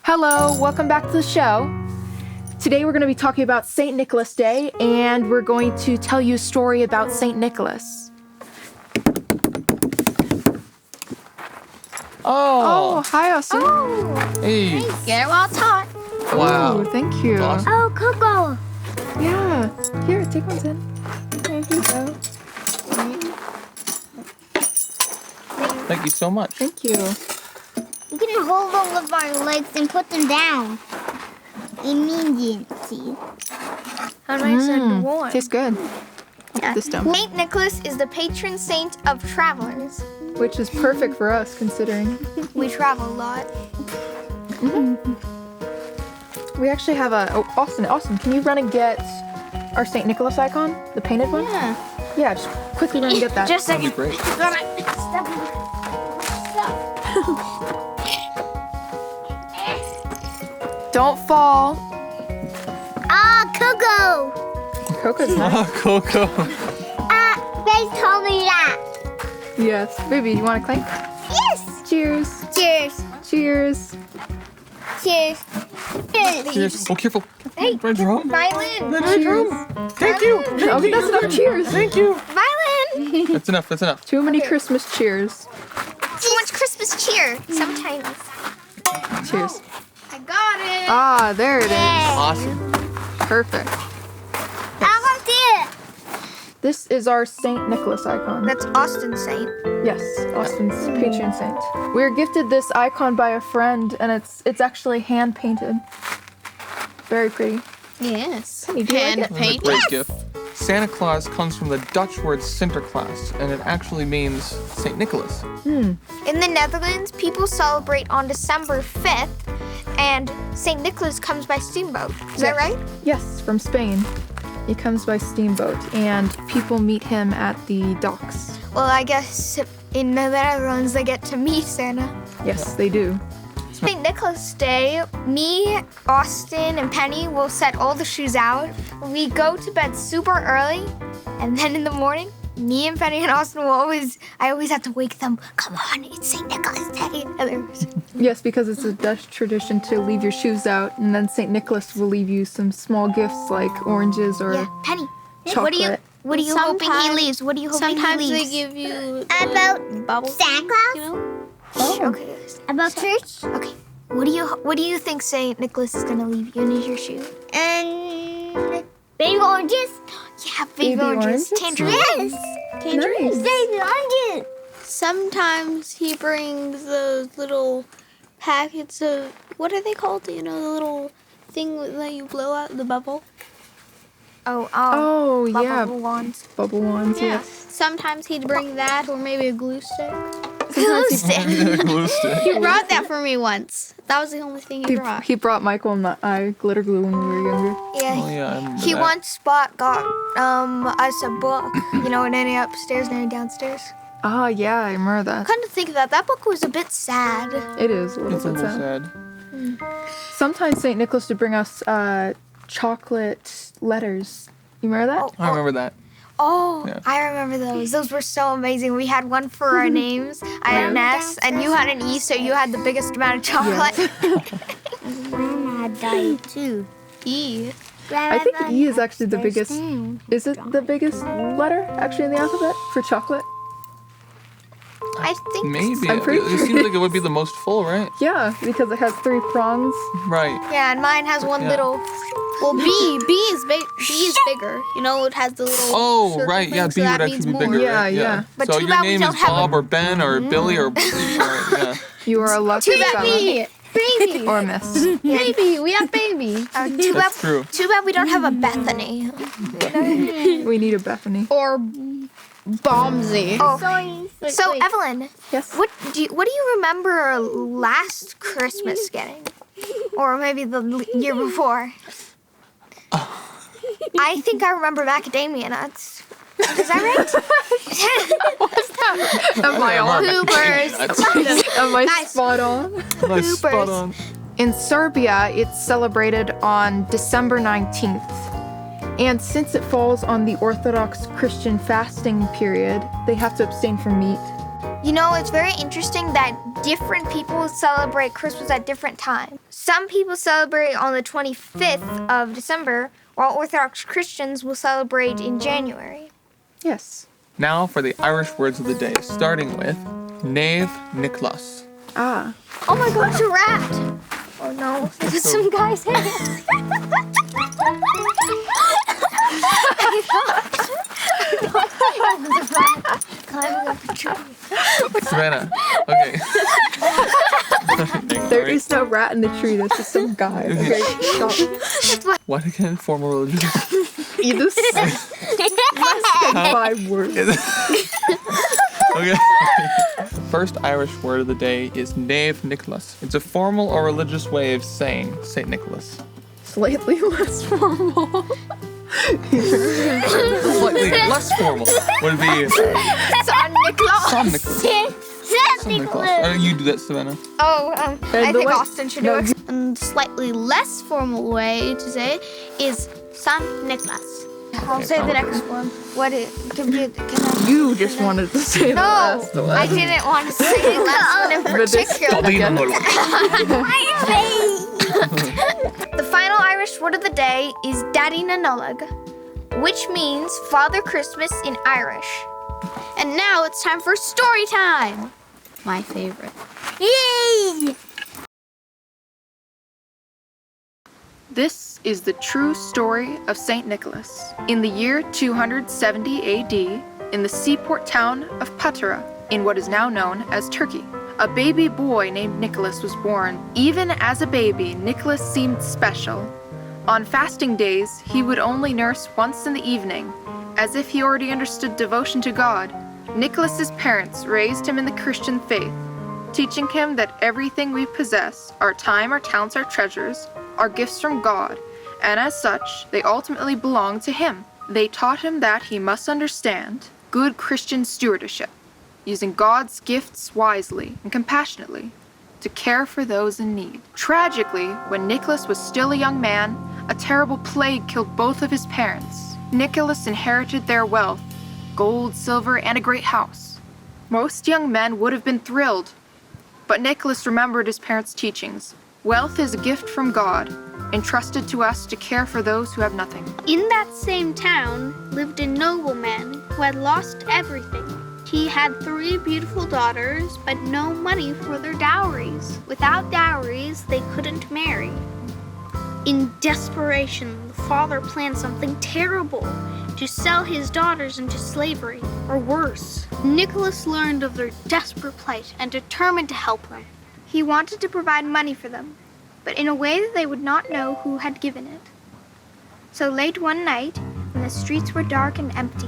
Hello, welcome back to the show. Today we're going to be talking about Saint Nicholas Day, and we're going to tell you a story about Saint Nicholas. Oh, hi, Austin. hey. Get it while it's hot. Wow. Ooh, thank you. Awesome. Oh, cocoa. Yeah. Here, take one, Zen. There you go. Thank you so much. Thank you. We can hold them with our legs and put them down immediately. How nice and warm. Tastes good. Yeah. This down. Saint Nicholas is the patron saint of travelers. Which is perfect for us, considering. We travel a lot. We actually have a... Oh, Austin, can you run and get our Saint Nicholas icon? The painted one? Yeah. Yeah, just quickly run and get that. Just a That'd be second. great. Don't fall. Ah, cocoa. Coco's nice. Oh, Coco. They told me that. Yes. Baby, you want to clink? Yes. Cheers. Cheers. Cheers. Cheers. Cheers. Cheers. Oh, careful. Hey, Red drum. violin. Red drum. Thank you. Okay, that's enough cheers. Thank you. Violin. That's enough. That's enough. Too many Christmas cheers. Too much Christmas cheer. Sometimes. Cheers. I got it. Ah, there it is. Awesome. Perfect. I want it. This is our Saint Nicholas icon. That's Austin Saint. Yes, Austin's patron saint. We were gifted this icon by a friend, and it's actually hand painted. Very pretty. Yes. Penny, do you like it? That's a great gift. Santa Claus comes from the Dutch word Sinterklaas, and it actually means Saint Nicholas. In the Netherlands, people celebrate on December 5th, and St. Nicholas comes by steamboat. Is that right? Yes, from Spain. He comes by steamboat, and people meet him at the docks. Well, I guess in the Netherlands they get to meet Santa. Yes, they do. St. Nicholas Day, me, Austin, and Penny will set all the shoes out. We go to bed super early, and then in the morning, me and Penny and Austin I always have to wake them. Come on, it's St. Nicholas Day. Yes, because it's a Dutch tradition to leave your shoes out, and then St. Nicholas will leave you some small gifts like oranges or Yeah, Penny. chocolate. What are you hoping he leaves? What are you hoping he leaves? Sometimes they give you About bubbles. Santa Claus? You know? Okay. About church? Okay. What do you think St. Nicholas is gonna leave you in your shoe? And baby oranges? Yeah, baby oranges. Tangerine. Yes. Nice. Baby oranges. Sometimes he brings those little packets of, what are they called? You know, the little thing that you blow out the bubble? Oh, yeah. Bubble wands. Bubble wands, yes. Sometimes he'd bring that or maybe a glue stick. Glue stick. Glue stick. He brought that for me once. That was the only thing he brought. He brought Michael and I glitter glue when we were younger. Yeah. Oh, yeah, I remember He that. once got us a book, and any upstairs and any downstairs. Ah, yeah, I remember that. Come to think of that book was a bit sad. It is a little It's a bit little sad. sad. Sometimes St. Nicholas would bring us chocolate letters. You remember that? I remember that. Oh, Yeah. I remember those. Those were so amazing. We had one for our names. I had an S, and you had an E, so you had the biggest amount of chocolate. Grandma died too. E. I think E is actually the biggest. Is it the biggest letter actually in the alphabet for chocolate? I think Maybe. I'm pretty it sure. seems like it would be the most full, right? Yeah, because it has 3 prongs. Right. Yeah, and mine has one Yeah. little. Well, B is big. B is bigger. You know, it has the little. Oh, circle right. Yeah, thing, so B that would means actually be more. bigger. Yeah, right? yeah. But So too your bad we name don't is have Bob or Ben or Billy or yeah. You are a lucky fella. Baby. Or a miss. Baby. We have baby. That's true. Too bad we don't have a Bethany. We need a Bethany. Or Bombsy. So Evelyn, Yes. what do you remember last Christmas getting, or maybe the year before? I think I remember macadamia nuts. Is that right? Am I on? Poopers. Am I spot on? Nice, spot on. In Serbia, it's celebrated on December 19th. And since it falls on the Orthodox Christian fasting period, they have to abstain from meat. You know, it's very interesting that different people celebrate Christmas at different times. Some people celebrate on the 25th of December, while Orthodox Christians will celebrate in January. Yes. Now for the Irish words of the day, starting with Saint Nicholas. Ah. Oh my gosh, a rat! Oh no, it's some guy's hand. Climbing up a tree. Savannah. Okay. There is no rat in the tree. There's just some guy. Okay, stop. What again? Formal religion? Either less than 5 words. Okay. First Irish word of the day is Saint Nicholas. It's a formal or religious way of saying Saint Nicholas. Slightly less formal. Slightly less formal would be Saint Nicholas. Saint Nicholas. Saint Nicholas. You do that, Savannah. Oh, I think Austin should do it. And slightly less formal way to say it is Saint Nicholas. I'll say the next one. What it can I? You just wanted to say the No, last one. I didn't want to say the last one in particular. The final Irish word of the day is Daddy na Nollaig, which means Father Christmas in Irish. And now it's time for story time. My favorite. Yay! This is the true story of Saint Nicholas. In the year 270 AD, in the seaport town of Patara, in what is now known as Turkey, a baby boy named Nicholas was born. Even as a baby, Nicholas seemed special. On fasting days, he would only nurse once in the evening, as if he already understood devotion to God. Nicholas's parents raised him in the Christian faith, teaching him that everything we possess, our time, our talents, our treasures, are gifts from God, and as such, they ultimately belong to Him. They taught him that he must understand good Christian stewardship, using God's gifts wisely and compassionately to care for those in need. Tragically, when Nicholas was still a young man, a terrible plague killed both of his parents. Nicholas inherited their wealth, gold, silver, and a great house. Most young men would have been thrilled, but Nicholas remembered his parents' teachings. Wealth is a gift from God, entrusted to us to care for those who have nothing. In that same town lived a nobleman who had lost everything. He had 3 beautiful daughters, but no money for their dowries. Without dowries, they couldn't marry. In desperation, the father planned something terrible, to sell his daughters into slavery, or worse. Nicholas learned of their desperate plight and determined to help them. He wanted to provide money for them, but in a way that they would not know who had given it. So late one night, when the streets were dark and empty,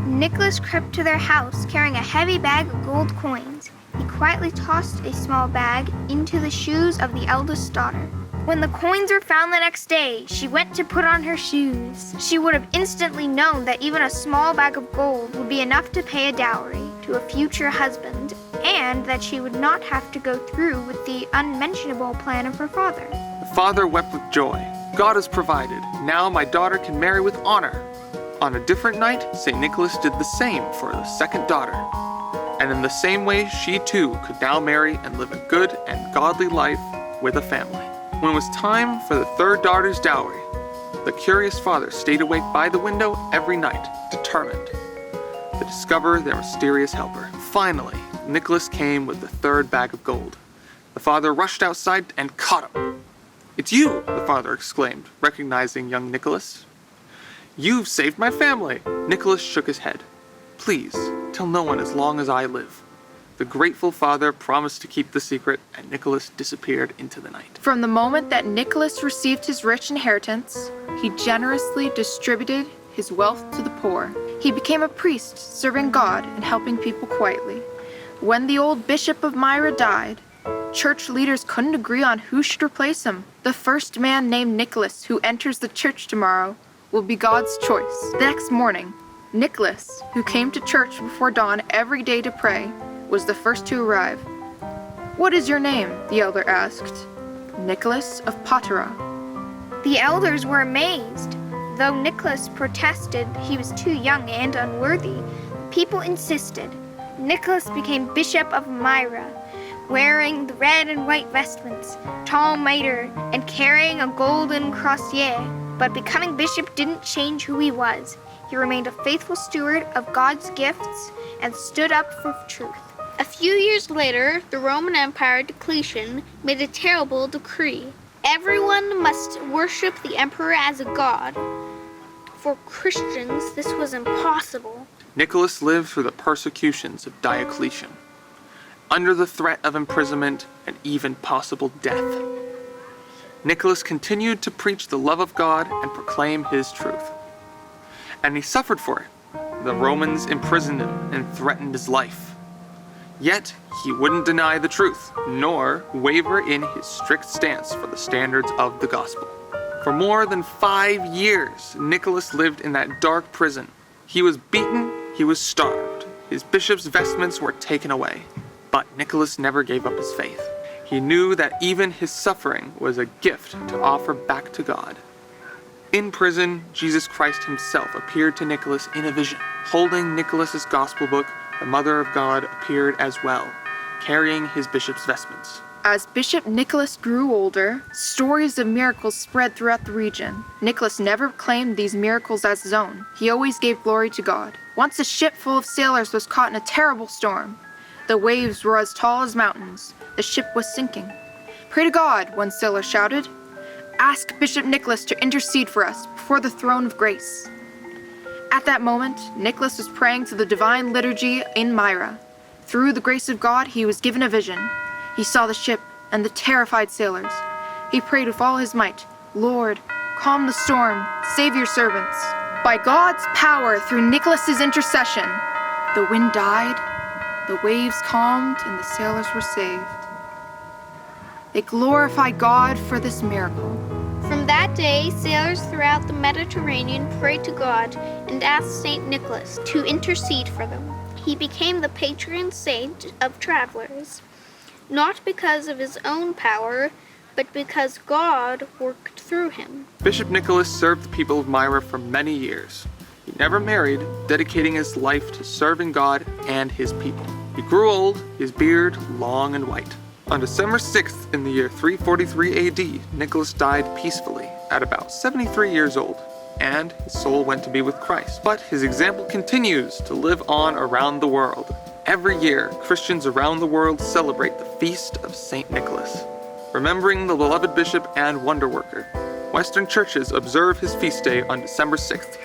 Nicholas crept to their house carrying a heavy bag of gold coins. He quietly tossed a small bag into the shoes of the eldest daughter. When the coins were found the next day, she went to put on her shoes. She would have instantly known that even a small bag of gold would be enough to pay a dowry to a future husband, and that she would not have to go through with the unmentionable plan of her father. The father wept with joy. God has provided. Now my daughter can marry with honor. On a different night, St. Nicholas did the same for the second daughter. And in the same way, she too could now marry and live a good and godly life with a family. When it was time for the third daughter's dowry, the curious father stayed awake by the window every night, determined to discover their mysterious helper. Finally, Nicholas came with the third bag of gold. The father rushed outside and caught him. "It's you," the father exclaimed, recognizing young Nicholas. "You've saved my family." Nicholas shook his head. "Please, tell no one as long as I live." The grateful father promised to keep the secret, and Nicholas disappeared into the night. From the moment that Nicholas received his rich inheritance, he generously distributed his wealth to the poor. He became a priest, serving God and helping people quietly. When the old Bishop of Myra died, church leaders couldn't agree on who should replace him. The first man named Nicholas who enters the church tomorrow will be God's choice. The next morning, Nicholas, who came to church before dawn every day to pray, was the first to arrive. "What is your name?" the elder asked. "Nicholas of Patara." The elders were amazed. Though Nicholas protested he was too young and unworthy, people insisted. Nicholas became Bishop of Myra, wearing the red and white vestments, tall mitre, and carrying a golden crozier. But becoming bishop didn't change who he was. He remained a faithful steward of God's gifts and stood up for truth. A few years later, the Roman Empire Diocletian made a terrible decree. Everyone must worship the emperor as a god. For Christians, this was impossible. Nicholas lived through the persecutions of Diocletian, under the threat of imprisonment and even possible death. Nicholas continued to preach the love of God and proclaim his truth. And he suffered for it. The Romans imprisoned him and threatened his life. Yet he wouldn't deny the truth, nor waver in his strict stance for the standards of the gospel. For more than 5 years, Nicholas lived in that dark prison. He was beaten, he was starved, his bishop's vestments were taken away. But Nicholas never gave up his faith. He knew that even his suffering was a gift to offer back to God. In prison, Jesus Christ himself appeared to Nicholas in a vision. Holding Nicholas's gospel book, the Mother of God appeared as well, carrying his bishop's vestments. As Bishop Nicholas grew older, stories of miracles spread throughout the region. Nicholas never claimed these miracles as his own. He always gave glory to God. Once a ship full of sailors was caught in a terrible storm. The waves were as tall as mountains. The ship was sinking. "Pray to God," one sailor shouted. "Ask Bishop Nicholas to intercede for us before the throne of grace." At that moment, Nicholas was praying to the divine liturgy in Myra. Through the grace of God, he was given a vision. He saw the ship and the terrified sailors. He prayed with all his might, "Lord, calm the storm, save your servants." By God's power, through Nicholas's intercession, the wind died, the waves calmed, and the sailors were saved. They glorified God for this miracle. From that day, sailors throughout the Mediterranean prayed to God and asked Saint Nicholas to intercede for them. He became the patron saint of travelers, not because of his own power, but because God worked through him. Bishop Nicholas served the people of Myra for many years. He never married, dedicating his life to serving God and his people. He grew old, his beard long and white. On December 6th in the year 343 AD, Nicholas died peacefully at about 73 years old, and his soul went to be with Christ. But his example continues to live on around the world. Every year, Christians around the world celebrate the feast of Saint Nicholas. Remembering the beloved bishop and wonder worker, Western churches observe his feast day on December 6th.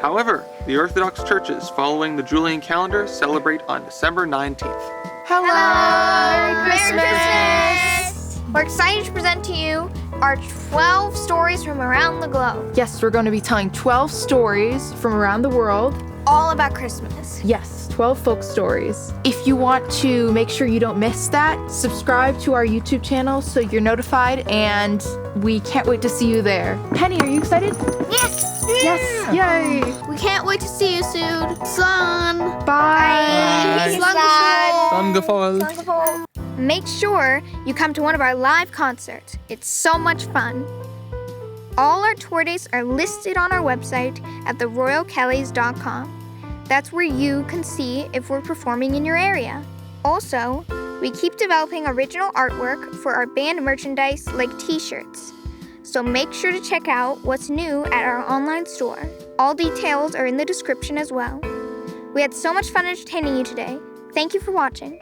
However, the Orthodox churches following the Julian calendar celebrate on December 19th. Hello! Merry Christmas! We're excited to present to you our 12 stories from around the globe, Yes, we're going to be telling 12 stories from around the world. all about Christmas. Yes, 12 folk stories. If you want to make sure you don't miss that, subscribe to our YouTube channel so you're notified, and we can't wait to see you there. Penny, are you excited? Yes! Yes! Yay! We can't wait to see you soon. Slán! Bye! Sangafol. Make sure you come to one of our live concerts. It's so much fun. All our tour dates are listed on our website at theroyalkellys.com. That's where you can see if we're performing in your area. Also, we keep developing original artwork for our band merchandise like t-shirts. So make sure to check out what's new at our online store. All details are in the description as well. We had so much fun entertaining you today. Thank you for watching.